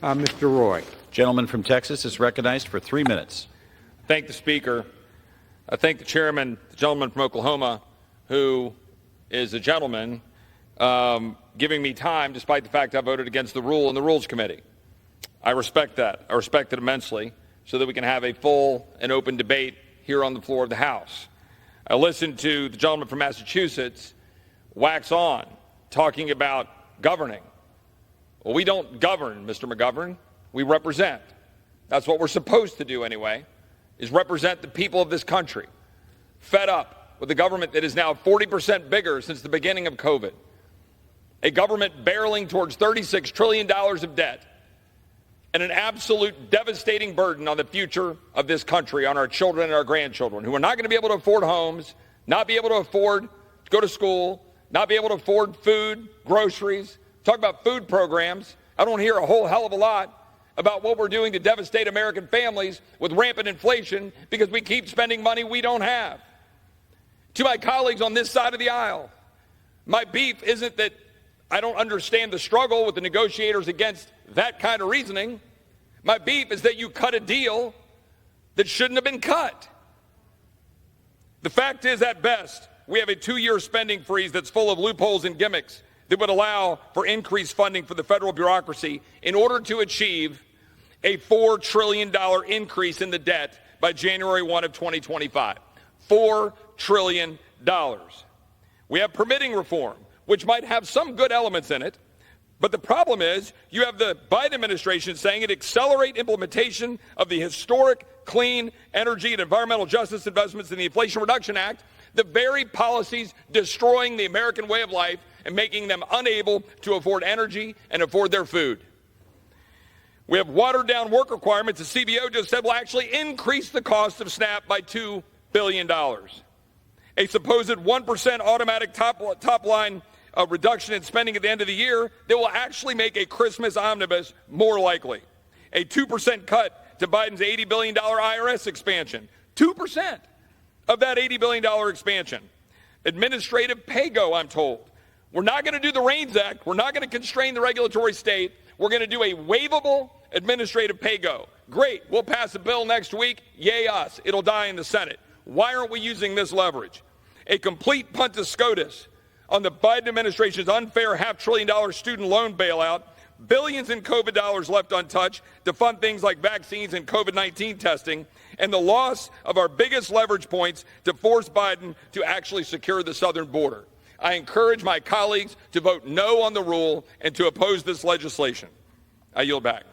Mr. Roy. Gentleman from Texas is recognized for 3 minutes. Thank the Speaker. I thank the Chairman, the gentleman from Oklahoma, who is a gentleman, giving me time despite the fact I voted against the rule in the Rules Committee. I respect that. I respect it immensely so that we can have a full and open debate here on the floor of the House. I listened to the gentleman from Massachusetts wax on, talking about governing. Well, we don't govern, Mr. McGovern. We represent. That's what we're supposed to do anyway, is represent the people of this country. Fed up with a government that is now 40% bigger since the beginning of COVID. A government barreling towards $36 trillion of debt and an absolute devastating burden on the future of this country, on our children and our grandchildren, who are not going to be able to afford homes, not be able to afford to go to school, not be able to afford food, groceries. Talk about food programs. I don't hear a whole hell of a lot about what we're doing to devastate American families with rampant inflation because we keep spending money we don't have. To my colleagues on this side of the aisle, my beef isn't that I don't understand the struggle with the negotiators against that kind of reasoning. My beef is that you cut a deal that shouldn't have been cut. The fact is, at best, we have a 2-year spending freeze that's full of loopholes and gimmicks that would allow for increased funding for the federal bureaucracy in order to achieve a $4 trillion increase in the debt by January 1 of 2025. $4 trillion. We have permitting reform, which might have some good elements in it, but the problem is you have the Biden administration saying it accelerate implementation of the historic clean energy and environmental justice investments in the Inflation Reduction Act, the very policies destroying the American way of life and making them unable to afford energy and afford their food. We have watered down work requirements. The CBO just said will actually increase the cost of SNAP by $2 billion. A supposed 1% automatic top line reduction in spending at the end of the year that will actually make a Christmas omnibus more likely. A 2% cut to Biden's $80 billion IRS expansion. 2% of that $80 billion expansion. Administrative pay-go, I'm told. We're not going to do the REINS Act. We're not going to constrain the regulatory state. We're going to do a waivable administrative pay-go. Great. We'll pass a bill next week. Yay us. It'll die in the Senate. Why aren't we using this leverage? A complete punt to SCOTUS on the Biden administration's unfair $500 billion student loan bailout, billions in COVID dollars left untouched to fund things like vaccines and COVID-19 testing, and the loss of our biggest leverage points to force Biden to actually secure the southern border. I encourage my colleagues to vote no on the rule and to oppose this legislation. I yield back.